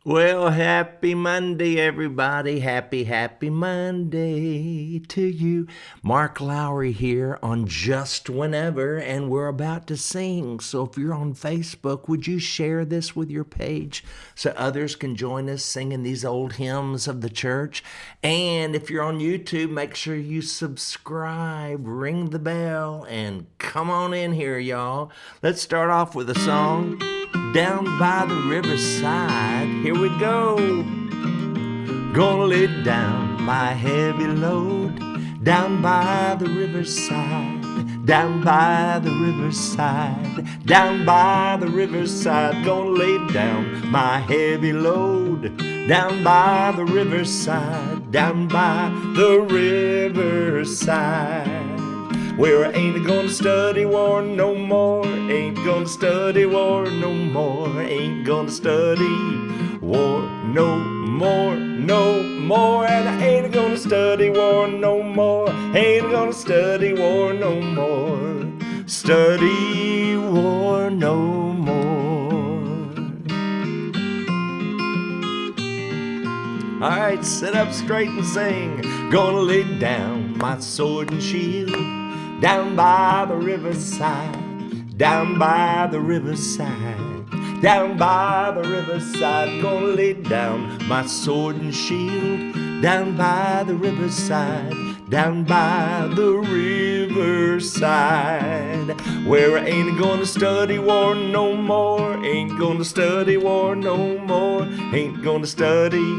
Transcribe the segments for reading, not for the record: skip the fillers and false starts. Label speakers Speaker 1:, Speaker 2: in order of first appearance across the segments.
Speaker 1: Well, happy Monday, everybody. Happy Monday to you. Mark Lowry here on Just Whenever, and we're about to sing. So if you're on Facebook, would you share this with your page so others can join us singing these old hymns of the church? And if you're on YouTube, make sure you subscribe, ring the bell, and come on in here, y'all. Let's start off with a song. Down by the riverside, here we go. Gonna lay down my heavy load. Down by the riverside, down by the riverside, down by the riverside. Gonna lay down my heavy load. Down by the riverside, down by the riverside. Where I ain't gonna study war no more, ain't gonna study war no more, ain't gonna study war no more, no more. And I ain't gonna study war no more, ain't gonna study war no more, study war no more. Alright, sit up straight and sing. Gonna lay down my sword and shield. Down by the riverside, down by the riverside, down by the riverside. Gonna lay down my sword and shield. Down by the riverside, down by the riverside. Where I ain't gonna study war no more, ain't gonna study war no more, ain't gonna study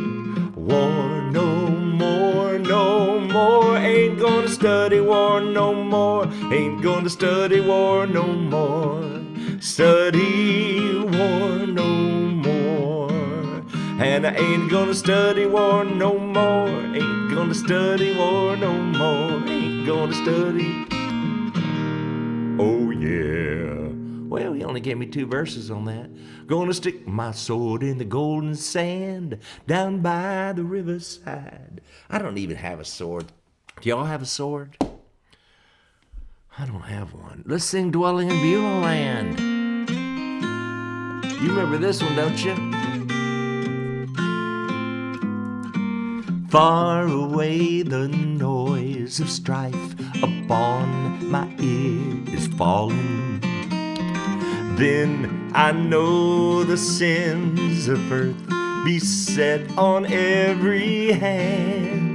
Speaker 1: war no more, no more. Ain't gonna study war no more, ain't gonna study war no more, study war no more. And I ain't gonna study war no more, ain't gonna study war no more, ain't gonna study. Oh yeah. Well, he only gave me 2 verses on that. Gonna stick my sword in the golden sand down by the riverside. I don't even have a sword. Do y'all have a sword? I don't have one. Let's sing Dwelling in Beulah Land. You remember this one, don't you? Far away the noise of strife upon my ear is falling. Then I know the sins of earth beset on every hand.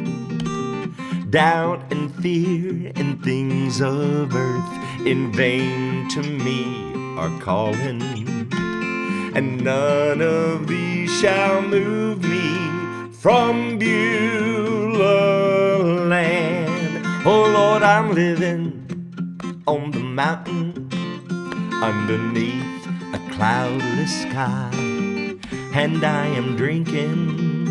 Speaker 1: Doubt and fear and things of earth in vain to me are calling. And none of these shall move me from Beulah land. Oh Lord, I'm living on the mountain underneath a cloudless sky, and I am drinking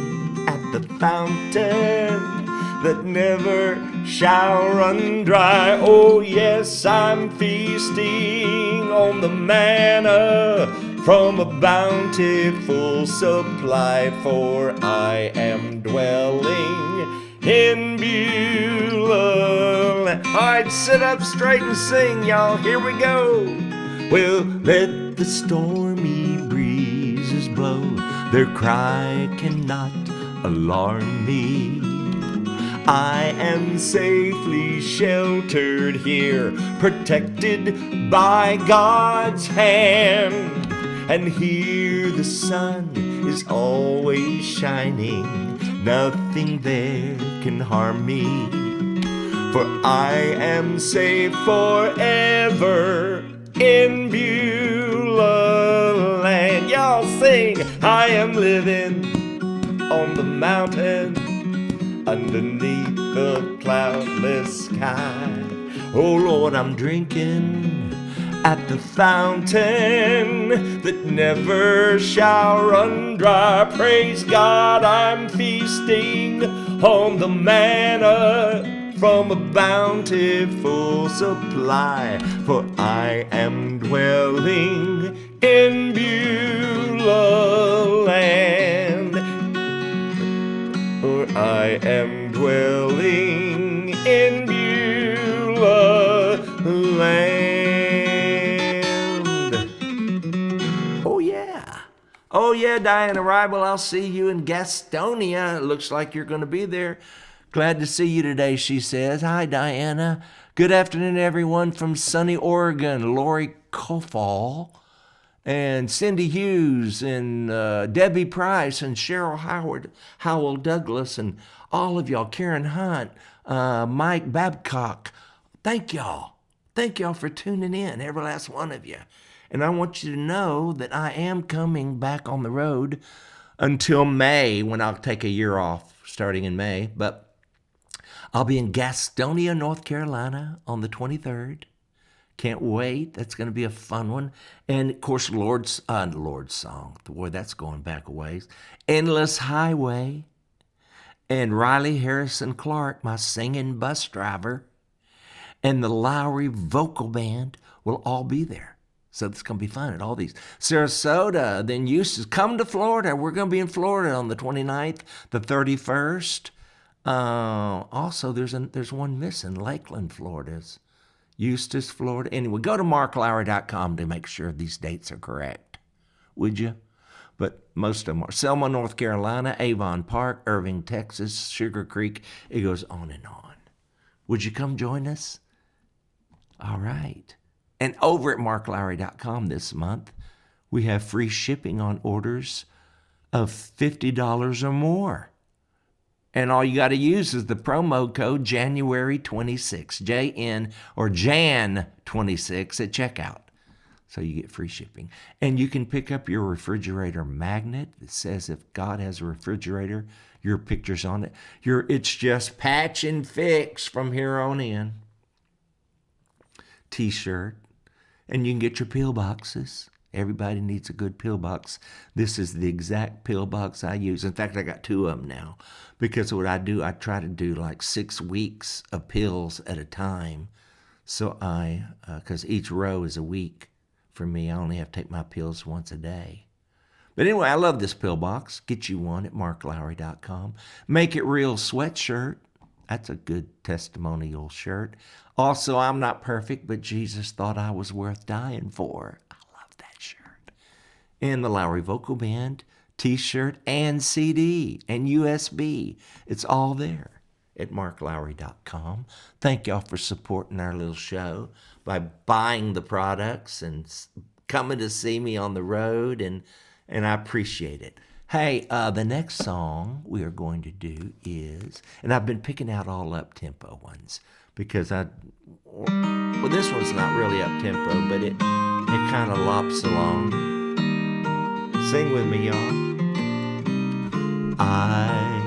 Speaker 1: at the fountain that never shall run dry. Oh yes, I'm feasting on the manna from a bountiful supply, for I am dwelling in Beulah. Alright, sit up straight and sing, y'all. Here we go. Well, let the stormy breezes blow, their cry cannot alarm me. I am safely sheltered here, protected by God's hand. And here the sun is always shining, nothing there can harm me. For I am safe forever in Beulah land. Y'all sing, I am living on the mountain underneath the cloudless sky. Oh Lord, I'm drinking at the fountain that never shall run dry. Praise God, I'm feasting on the manna from a bountiful supply, for I am dwelling in Beulah land. For I am dwelling in Beulah land. Oh yeah. Oh yeah, Diana. Diana Ribel, I'll see you in Gastonia. It looks like you're going to be there. Glad to see you today, she says. Hi, Diana. Good afternoon, everyone from sunny Oregon. Lori Kofall and Cindy Hughes and Debbie Price and Cheryl Howell Douglas, and all of y'all, Karen Hunt, Mike Babcock. Thank y'all. Thank y'all for tuning in, every last one of you. And I want you to know that I am coming back on the road until May, when I'll take a year off starting in May. But I'll be in Gastonia, North Carolina on the 23rd. Can't wait. That's going to be a fun one. And, of course, Lord's Song. Boy, that's going back a ways. Endless Highway. And Riley Harrison Clark, my singing bus driver, and the Lowry Vocal Band will all be there. So it's going to be fun at all these. Sarasota, then Eustis. Come to Florida. We're going to be in Florida on the 29th, the 31st. Also, there's one missing, Lakeland, Florida's. Eustis, Florida. Anyway, go to marklowry.com to make sure these dates are correct, would you? But most of them are. Selma, North Carolina, Avon Park, Irving, Texas, Sugar Creek. It goes on and on. Would you come join us? All right. And over at marklowry.com this month, we have free shipping on orders of $50 or more. And all you got to use is the promo code January26, JN or Jan26 at checkout. So you get free shipping. And you can pick up your refrigerator magnet that says if God has a refrigerator, your picture's on it. It's just patch and fix from here on in. T-shirt. And you can get your pill boxes. Everybody needs a good pill box. This is the exact pill box I use. In fact, I got 2 of them now. Because what I do, I try to do like 6 weeks of pills at a time. So because each row is a week for me. I only have to take my pills once a day. But anyway, I love this pill box. Get you one at marklowry.com. Make It Real sweatshirt. That's a good testimonial shirt. Also, I'm not perfect, but Jesus thought I was worth dying for. I love that shirt. And the Lowry Vocal Band T-shirt and CD and USB. It's all there at marklowry.com. Thank y'all for supporting our little show by buying the products and coming to see me on the road, and I appreciate it. Hey, the next song we are going to do is, and I've been picking out all up-tempo ones because this one's not really up-tempo, but it kind of lops along. Sing with me, y'all. I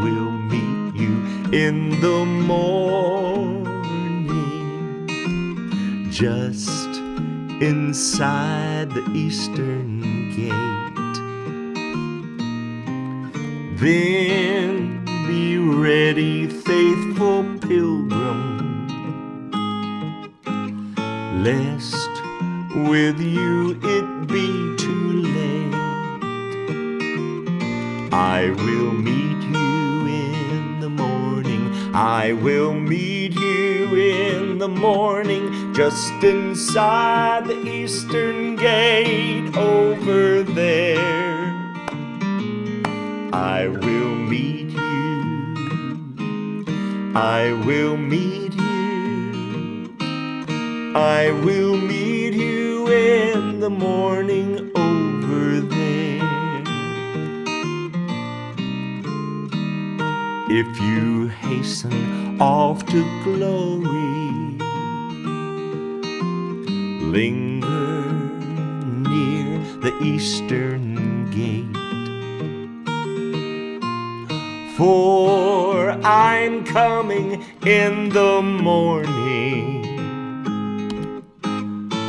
Speaker 1: will meet you in the morning, just inside the eastern gate. Then be ready, faithful pilgrim, lest with you it be too late. I will meet you in the morning. I will meet you in the morning, just inside the eastern gate over there. I will meet you. I will meet you. I will meet you in the morning over there. If you hasten off to glory, linger near the eastern gate. For I'm coming in the morning,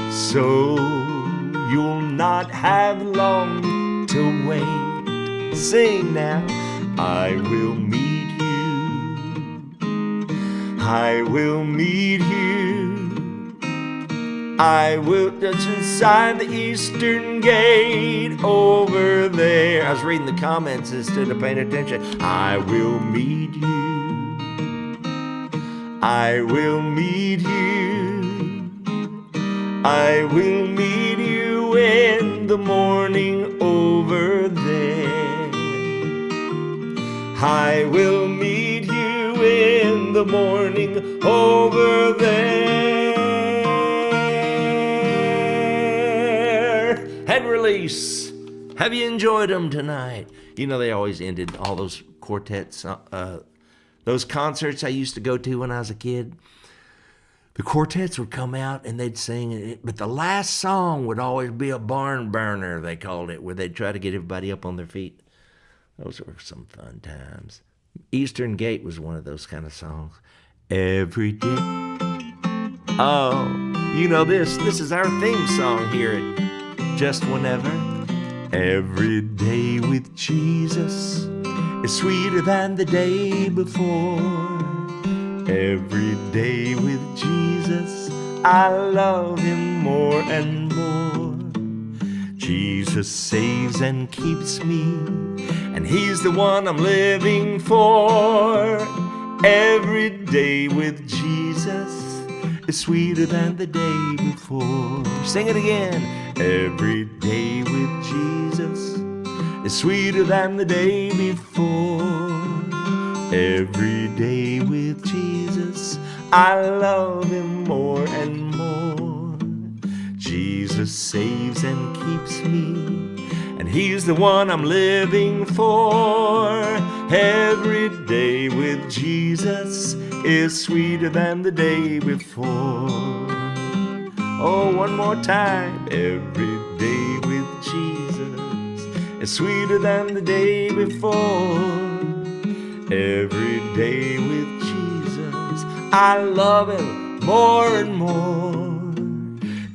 Speaker 1: so you'll not have long to wait. Sing now. I will meet you. I will meet you. I will just inside the eastern gate over there. I was reading the comments instead of paying attention. I will meet you. I will meet you. I will meet you in the morning over there. I will meet you in the morning over there. And release. Have you enjoyed them tonight? You know, they always ended all those quartets, those concerts I used to go to when I was a kid. The quartets would come out and they'd sing it, but the last song would always be a barn burner, they called it, where they'd try to get everybody up on their feet. Those were some fun times. Eastern Gate was one of those kind of songs. Every day. Oh, you know this. This is our theme song here at Just Whenever. Every day with Jesus is sweeter than the day before. Every day with Jesus, I love him more and more. Jesus saves and keeps me, and he's the one I'm living for. Every day with Jesus is sweeter than the day before. Sing it again. Every day with Jesus is sweeter than the day before. Every day with Jesus, I love him more and more. Jesus saves and keeps me, and he's the one I'm living for. Every day with Jesus is sweeter than the day before. Oh, one more time. Every day with Jesus is sweeter than the day before. Every day with Jesus, I love him more and more.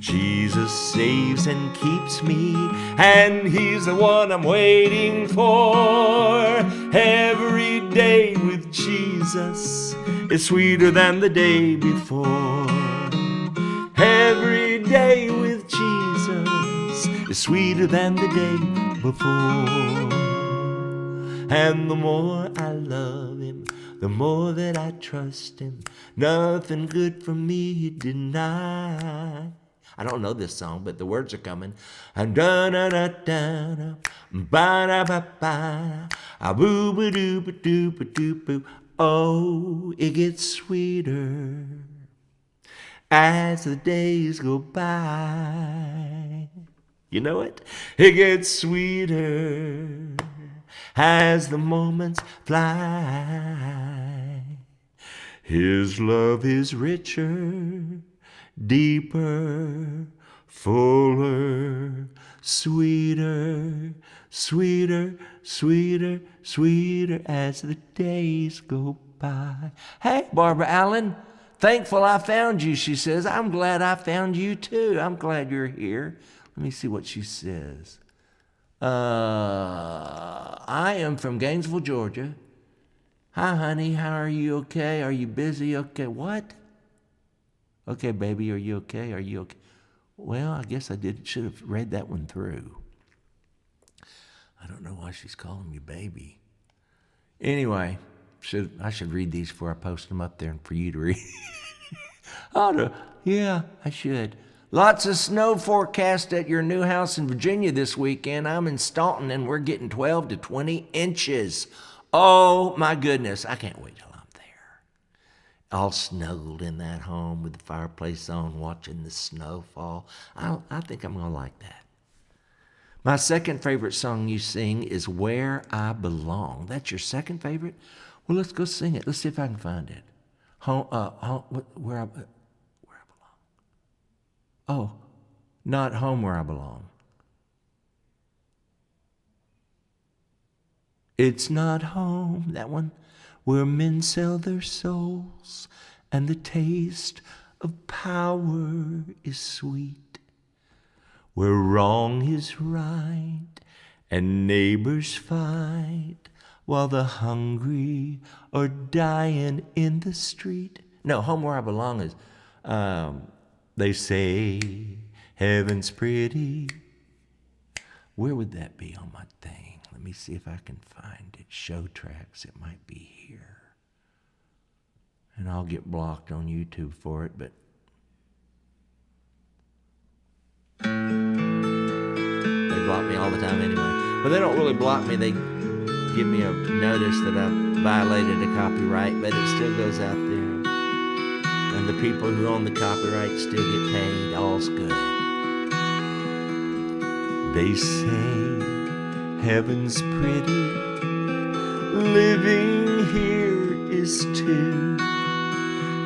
Speaker 1: Jesus saves and keeps me, and he's the one I'm waiting for. Every day with Jesus is sweeter than the day before. Every day with Jesus is sweeter than the day before. And the more I love him, the more that I trust him. Nothing good for me he deny. I don't know this song, but the words are coming. And da da da da da, ba da ba ba, a boo ba doo ba doo ba doo boo. Oh, it gets sweeter as the days go by. You know it? It gets sweeter as the moments fly. His love is richer, deeper, fuller, sweeter, sweeter, sweeter, sweeter as the days go by. Hey, Barbara Allen, thankful I found you, she says. I'm glad I found you too. I'm glad you're here. Let me see what she says. I am from Gainesville, Georgia. Hi, honey. How are you? Okay? Are you busy? Okay. What? Okay, baby. Are you okay? Are you okay? Well, I guess should have read that one through. I don't know why she's calling me baby. Anyway, I should read these before I post them up there and for you to read. Yeah, I should. Lots of snow forecast at your new house in Virginia this weekend. I'm in Staunton, and we're getting 12 to 20 inches. Oh, my goodness. I can't wait till I'm there. All snuggled in that home with the fireplace on, watching the snow fall. I think I'm going to like that. My second favorite song you sing is Where I Belong. That's your second favorite? Well, let's go sing it. Let's see if I can find it. Where I belong. Oh, not home where I belong. It's not home, that one, where men sell their souls and the taste of power is sweet, where wrong is right and neighbors fight while the hungry are dying in the street. No, home where I belong is... They say heaven's pretty. Where would that be on my thing? Let me see if I can find it. Show tracks, it might be here. And I'll get blocked on YouTube for it, but they block me all the time anyway. But they don't really block me. They give me a notice that I violated a copyright, but it still goes out there. And the people who own the copyright still get paid. All's good. They say heaven's pretty, living here is too.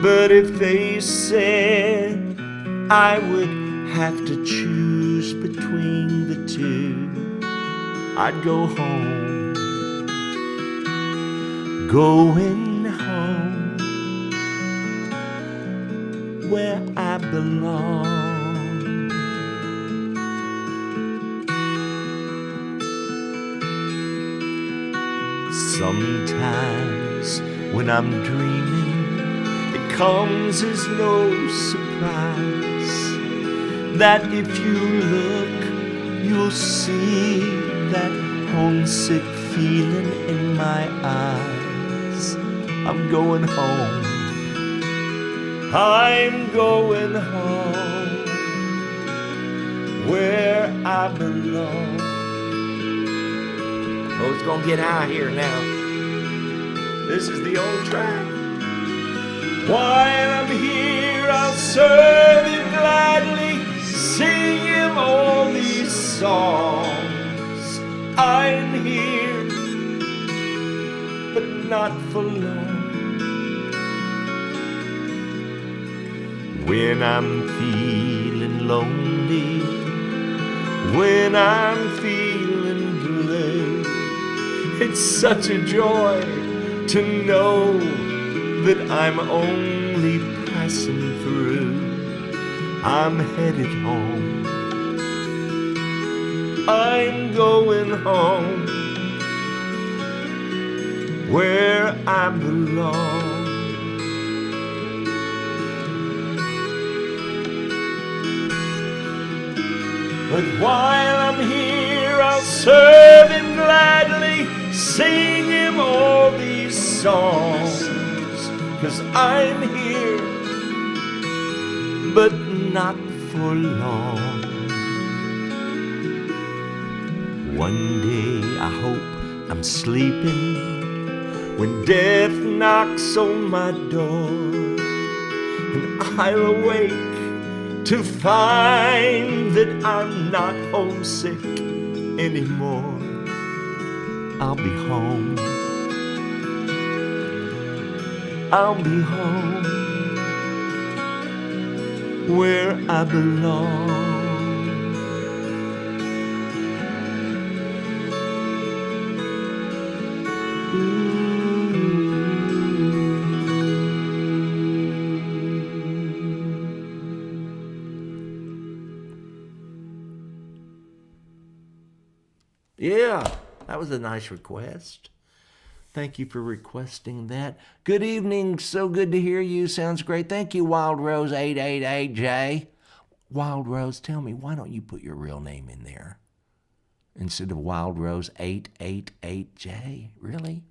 Speaker 1: But if they said I would have to choose between the two, I'd go home, going home, where I belong. Sometimes when I'm dreaming, it comes as no surprise that if you look, you'll see that homesick feeling in my eyes. I'm going home. I'm going home, where I belong. Oh, it's gonna get high here now. This is the old track. While I'm here, I'll serve him gladly, sing him all these songs. I'm here, but not for long. When I'm feeling lonely, when I'm feeling blue, it's such a joy to know that I'm only passing through. I'm headed home. I'm going home, where I belong. But while I'm here, I'll serve him gladly, sing him all these songs. 'Cause I'm here, but not for long. One day I hope I'm sleeping when death knocks on my door, and I'll awake to find that I'm not homesick anymore. I'll be home. I'll be home, where I belong. Yeah, that was a nice request. Thank you for requesting that. Good evening. So good to hear you. Sounds great. Thank you, Wild Rose 888J. Wild Rose, tell me, why don't you put your real name in there instead of Wild Rose 888J? Really?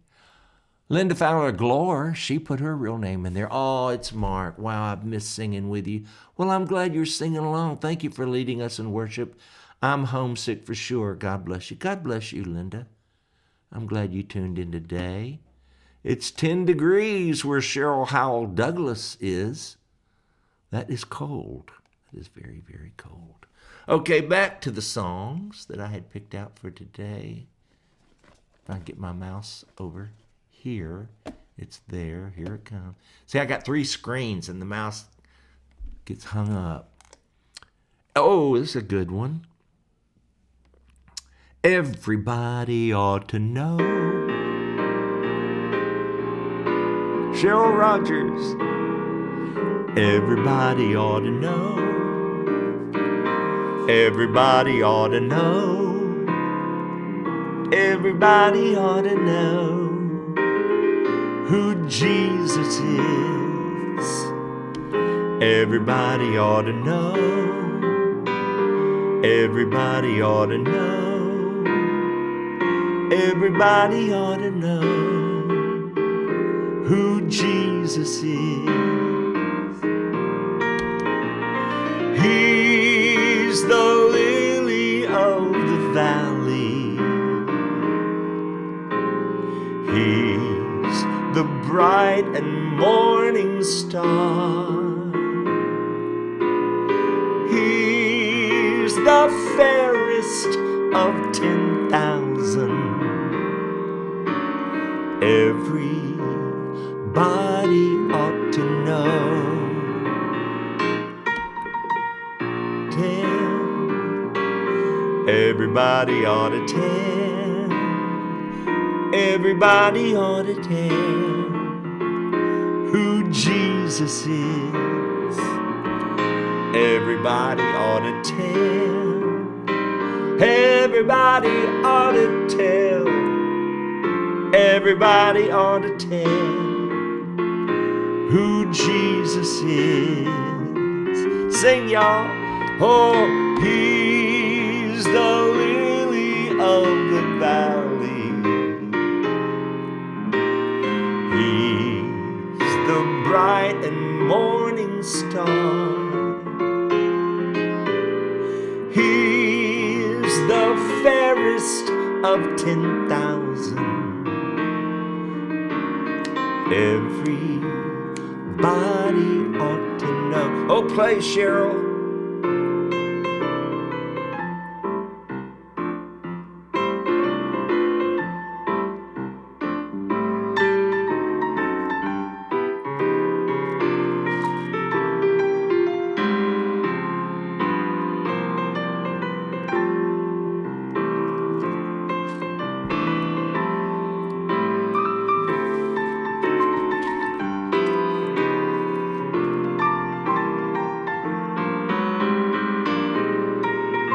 Speaker 1: Linda Fowler Glore, she put her real name in there. Oh, it's Mark. Wow, I've missed singing with you. Well, I'm glad you're singing along. Thank you for leading us in worship. I'm homesick for sure. God bless you. God bless you, Linda. I'm glad you tuned in today. It's 10 degrees where Cheryl Howell Douglas is. That is cold. That is very, very cold. Okay, back to the songs that I had picked out for today. If I can get my mouse over here. It's there. Here it comes. See, I got 3 screens and the mouse gets hung up. Oh, this is a good one. Everybody ought to know. Cheryl Rogers. Everybody ought to know. Everybody ought to know. Everybody ought to know who Jesus is. Everybody ought to know. Everybody ought to know. Everybody ought to know who Jesus is. He's the lily of the valley. He's the bright and morning star. He's the fairest of 10,000. Everybody ought to know. Everybody ought to tell. Everybody ought to tell who Jesus is. Everybody ought to tell. Everybody ought to tell. Everybody ought to tell who Jesus is. Sing, y'all. Oh, he's the lily of the valley. He's the bright and morning star. He's the fairest of 10,000. Everybody ought to know. Oh, play, Cheryl.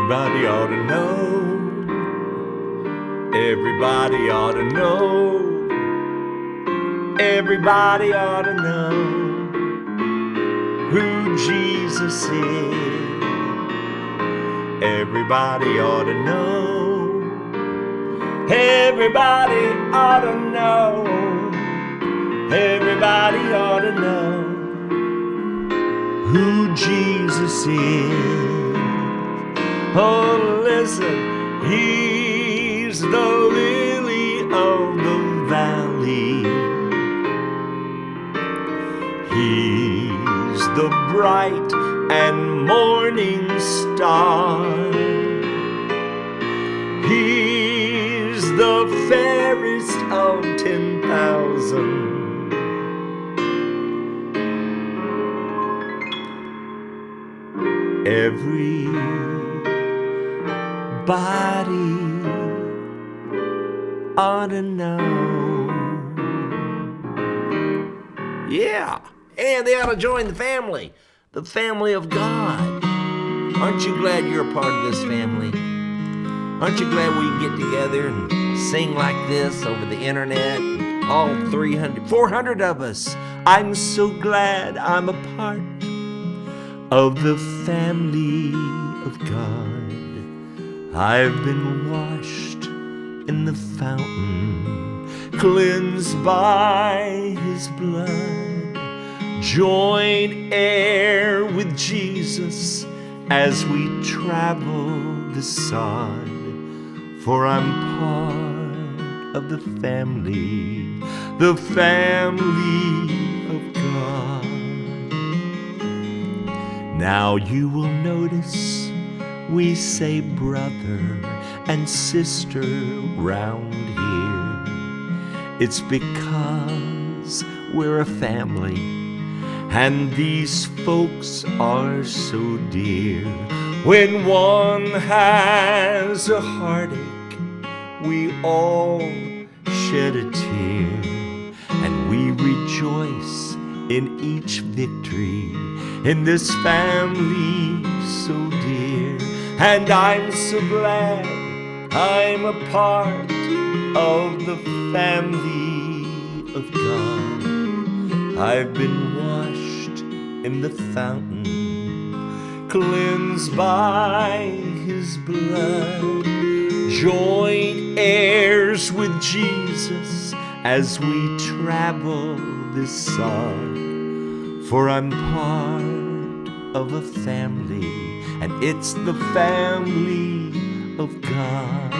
Speaker 1: Everybody ought to know. Everybody ought to know. Everybody ought to know who Jesus is. Everybody ought to know. Everybody ought to know. Everybody ought to know who Jesus is. Oh, listen, he's the lily of the valley. He's the bright and morning star. He's the fairest of 10,000. Everybody ought to know. Yeah, and they ought to join the family of God. Aren't you glad you're a part of this family? Aren't you glad we can get together and sing like this over the internet? All 400 of us. I'm so glad I'm a part of the family of God. I've been washed in the fountain, cleansed by his blood, joint heir with Jesus as we travel the sod. For I'm part of the family of God. Now you will notice we say brother and sister round here. It's because we're a family and these folks are so dear. When one has a heartache, we all shed a tear, and we rejoice in each victory in this family so dear. And I'm so glad I'm a part of the family of God. I've been washed in the fountain, cleansed by his blood, joint heirs with Jesus as we travel this sod. For I'm part of a family, and it's the family of God.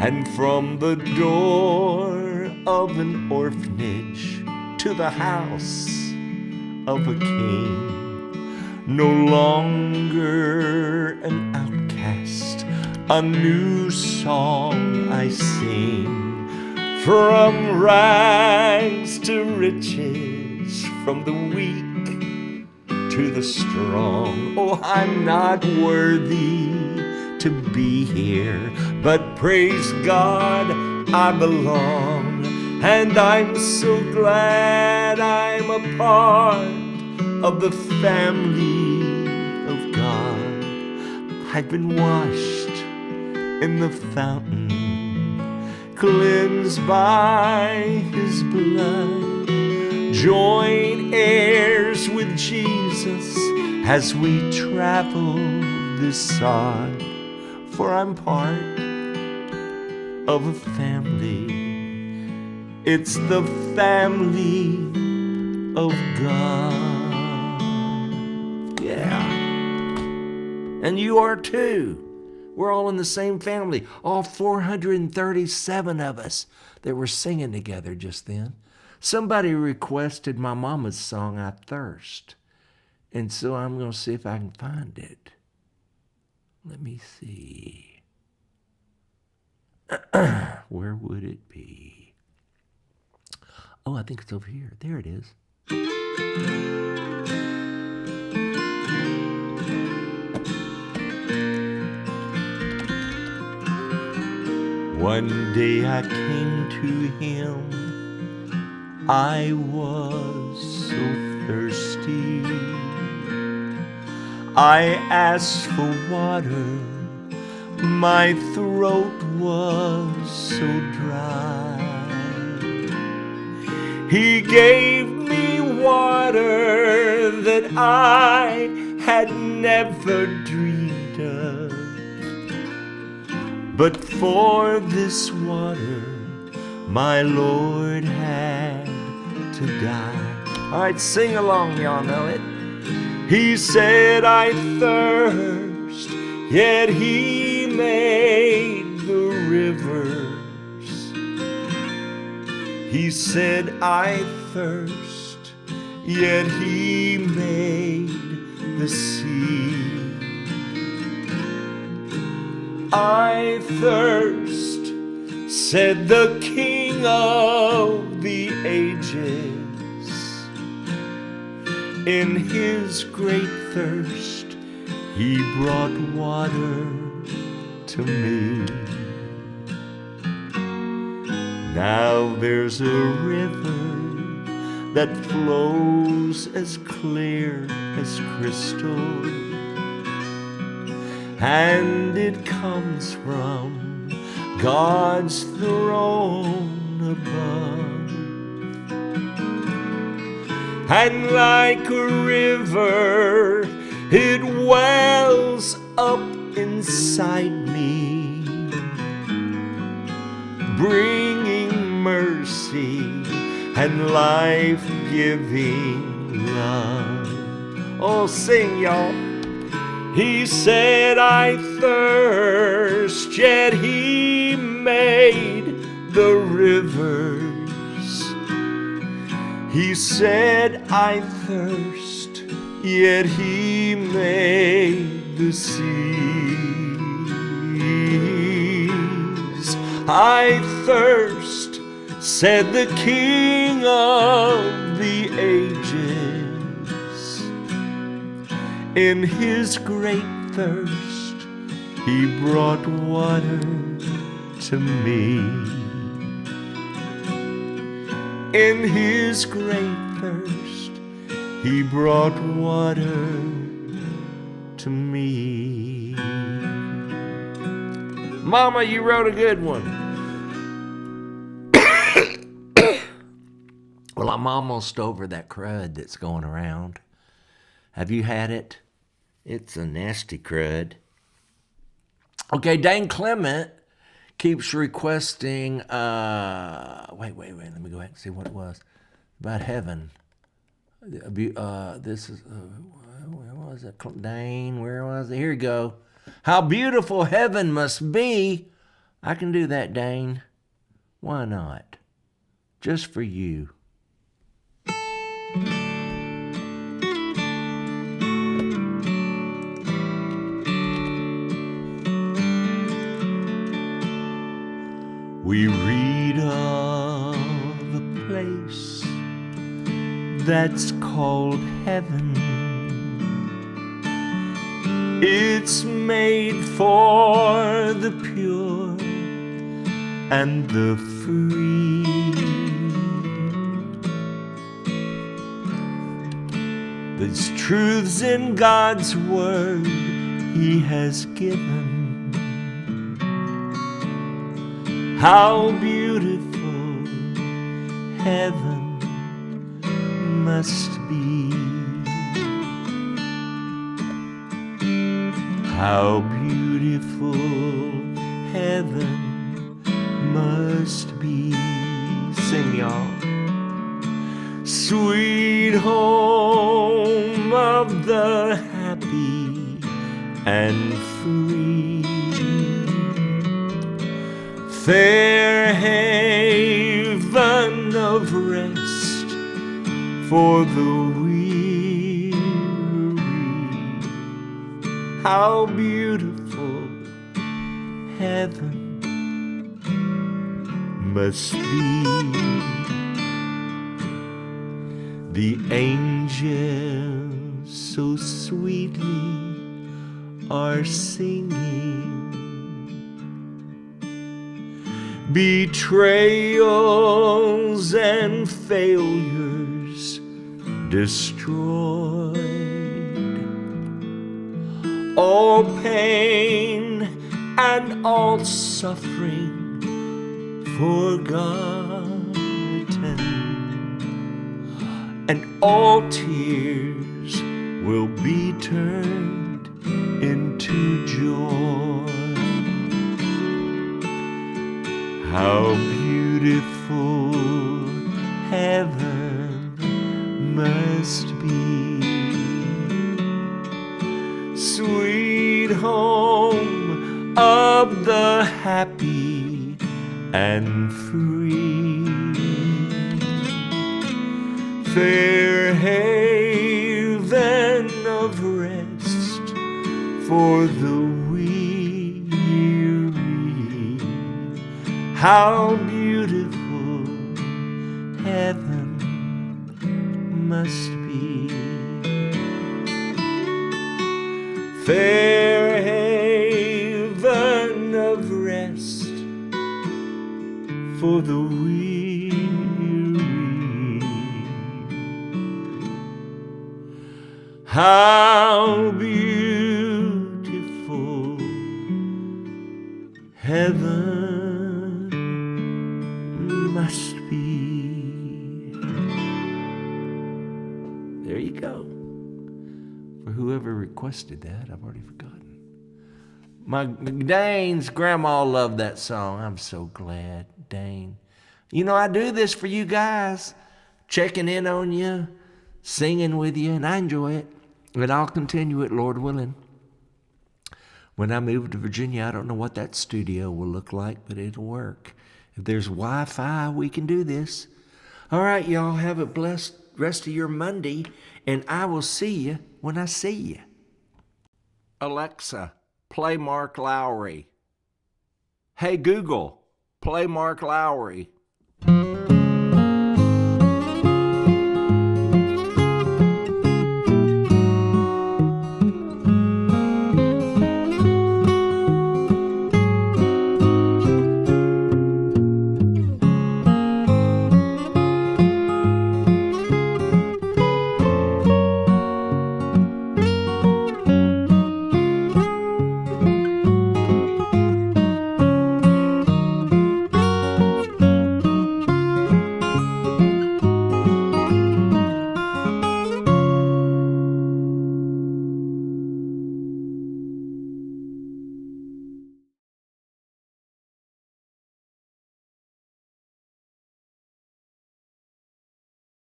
Speaker 1: And from the door of an orphanage to the house of a king, no longer an outcast, a new song I sing. From rags to riches, from the weak to the strong. Oh, I'm not worthy to be here, but praise God I belong. And I'm so glad I'm a part of the family of God. I've been washed in the fountain, cleansed by His blood, joint heirs with Jesus as we travel this sod. For I'm part of a family. It's the family of God. Yeah. And you are too. We're all in the same family. All 437 of us that were singing together just then. Somebody requested my mama's song, I Thirst. And so I'm going to see if I can find it. Let me see. Where would it be? Oh, I think it's over here. There it is. One day I came to Him, I was so thirsty. I asked for water, my throat was so dry. He gave me water that I had never dreamed of. But for this water, my Lord had to die. All right, sing along, y'all know it. He said, I thirst, yet He made the rivers. He said, I thirst, yet He made the sea. I thirst, said the King of the ages. In His great thirst, He brought water to me. Now there's a river that flows as clear as crystal, and it comes from God's throne above. And like a river, it wells up inside me, bringing mercy and life-giving love. Oh, sing, y'all. He said, I thirst, yet He made the rivers. He said, I thirst, yet He made the seas. I thirst, said the King of the ages. In His great thirst, He brought water to me. In His great thirst, He brought water to me. Mama, you wrote a good one. Well, I'm almost over that crud that's going around. Have you had it? It's a nasty crud. Okay, Dane Clement keeps requesting, wait, let me go back and see what it was. About heaven. This is, where was it? Dane, where was it? Here you go. How beautiful heaven must be. I can do that, Dane. Why not? Just for you. We read of a place that's called heaven. It's made for the pure and the free. There's truths in God's word He has given. How beautiful heaven must be. How beautiful heaven must be. Sing, y'all. Sweet home of the happy and free. Fair haven of rest for the weary. How beautiful heaven must be. The angels so sweetly are singing. Betrayals and failures destroyed. All pain and all suffering forgotten, and all tears will be turned into joy. How beautiful heaven must be. Sweet home of the happy and free. Fair haven of rest for the weary. How beautiful heaven must be. Fair haven of rest for the weary. How beautiful heaven must be. There you go. For whoever requested that, I've already forgotten. My Dane's grandma loved that song. I'm so glad, Dane. You know, I do this for you guys, checking in on you, singing with you, and I enjoy it. And I'll continue it, Lord willing. When I move to Virginia, I don't know what that studio will look like, but it'll work. If there's Wi-Fi, we can do this. All right, y'all, have a blessed rest of your Monday, and I will see you when I see you. Alexa, play Mark Lowry. Hey, Google, play Mark Lowry.